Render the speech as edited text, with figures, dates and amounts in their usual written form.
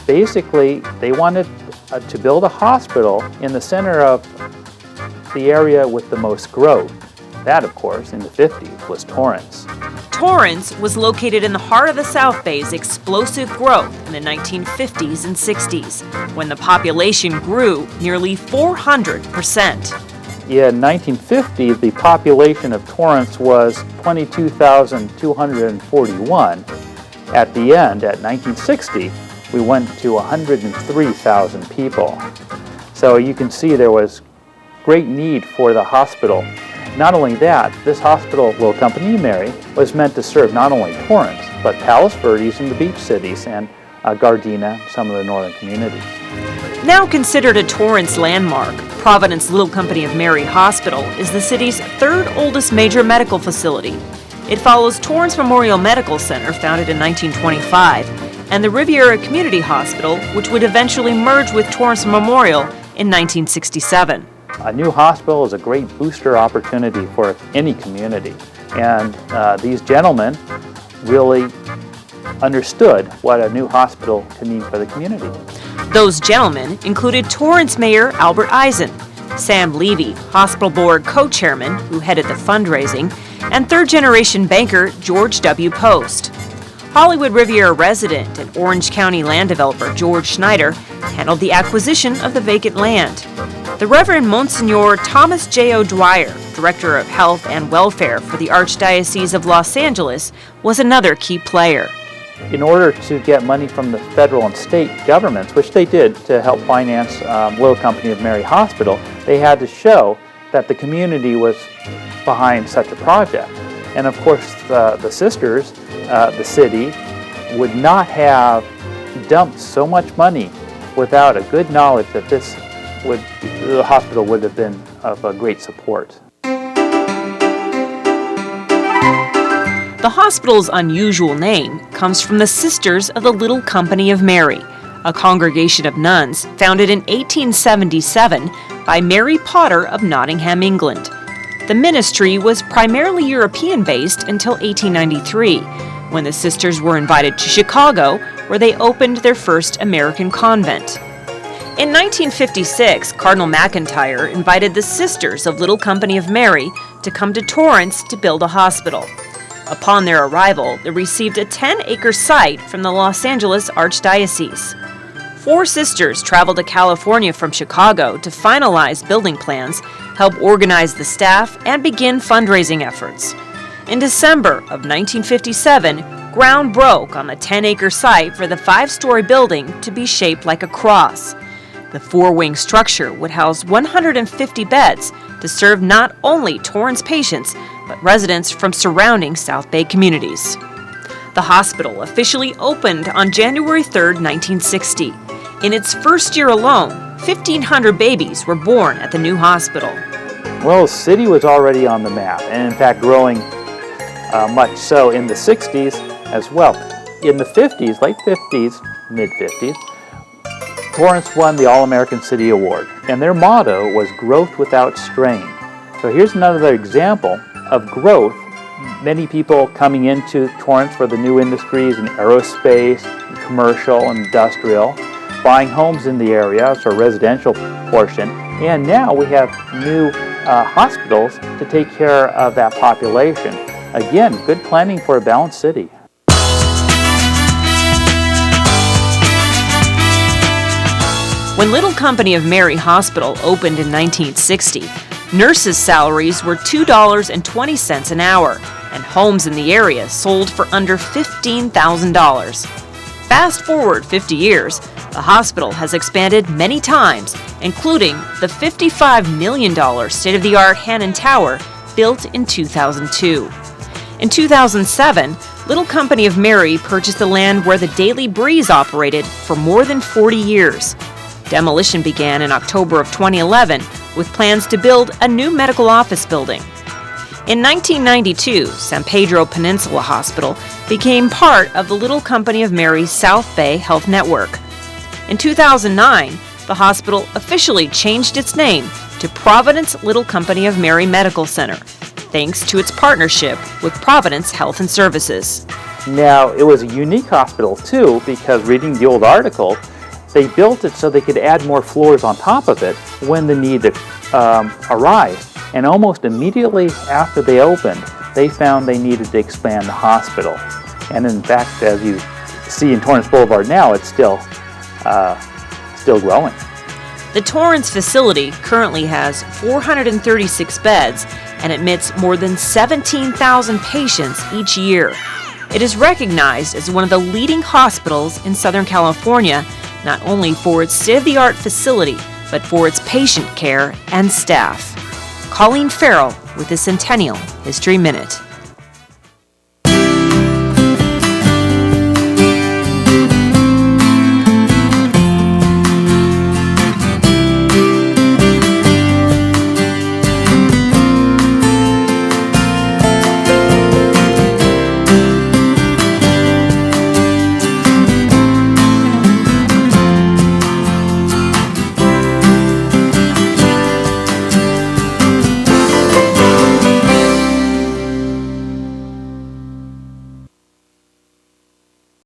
basically they wanted to build a hospital in the center of the area with the most growth. That, of course, in the 50s was Torrance. Torrance was located in the heart of the South Bay's explosive growth in the 1950s and 60s, when the population grew nearly 400%. In 1950, the population of Torrance was 22,241. At the end, at 1960, we went to 103,000 people. So you can see there was great need for the hospital. Not only that, this hospital, Little Company of Mary, was meant to serve not only Torrance, but Palos Verdes and the beach cities, and Gardena, some of the northern communities. Now considered a Torrance landmark, Providence Little Company of Mary Hospital is the city's third oldest major medical facility. It follows Torrance Memorial Medical Center, founded in 1925, and the Riviera Community Hospital, which would eventually merge with Torrance Memorial in 1967. A new hospital is a great booster opportunity for any community, and these gentlemen really understood what a new hospital could mean for the community. Those gentlemen included Torrance Mayor Albert Eisen, Sam Levy, Hospital Board co-chairman who headed the fundraising, and third-generation banker George W. Post. Hollywood Riviera resident and Orange County land developer George Schneider handled the acquisition of the vacant land. The Reverend Monsignor Thomas J. O'Dwyer, Director of Health and Welfare for the Archdiocese of Los Angeles, was another key player. In order to get money from the federal and state governments, which they did to help finance Little Company of Mary Hospital, they had to show that the community was behind such a project. And of course, the sisters, the city, would not have dumped so much money without a good knowledge that the hospital would have been of a great support. The hospital's unusual name comes from the Sisters of the Little Company of Mary, a congregation of nuns founded in 1877 by Mary Potter of Nottingham, England. The ministry was primarily European-based until 1893, when the sisters were invited to Chicago, where they opened their first American convent. In 1956, Cardinal McIntyre invited the Sisters of Little Company of Mary to come to Torrance to build a hospital. Upon their arrival, they received a 10-acre site from the Los Angeles Archdiocese. 4 sisters traveled to California from Chicago to finalize building plans, help organize the staff, and begin fundraising efforts. In December of 1957, ground broke on the 10-acre site for the 5-story building to be shaped like a cross. The 4-wing structure would house 150 beds to serve not only Torrance patients, but residents from surrounding South Bay communities. The hospital officially opened on January 3, 1960. In its first year alone, 1,500 babies were born at the new hospital. Well, the city was already on the map, and in fact growing much so in the 60s as well. In the 50s, late 50s, mid-50s, Torrance won the All-American City Award, and their motto was growth without strain. So here's another example of growth. Many people coming into Torrance for the new industries in aerospace, commercial, industrial, buying homes in the area, so residential portion, and now we have new hospitals to take care of that population. Again, good planning for a balanced city. When Little Company of Mary Hospital opened in 1960, nurses' salaries were $2.20 an hour, and homes in the area sold for under $15,000. Fast forward 50 years, the hospital has expanded many times, including the $55 million state-of-the-art Hannon Tower built in 2002. In 2007, Little Company of Mary purchased the land where the Daily Breeze operated for more than 40 years. Demolition began in October of 2011 with plans to build a new medical office building. In 1992, San Pedro Peninsula Hospital became part of the Little Company of Mary South Bay Health Network. In 2009, the hospital officially changed its name to Providence Little Company of Mary Medical Center, thanks to its partnership with Providence Health and Services. Now, it was a unique hospital too, because reading the old article, they built it so they could add more floors on top of it when the need arose. And almost immediately after they opened, they found they needed to expand the hospital. And in fact, as you see in Torrance Boulevard now, it's still growing. The Torrance facility currently has 436 beds and admits more than 17,000 patients each year. It is recognized as one of the leading hospitals in Southern California, not only for its state-of-the-art facility, but for its patient care and staff. Colleen Farrell with the Centennial History Minute.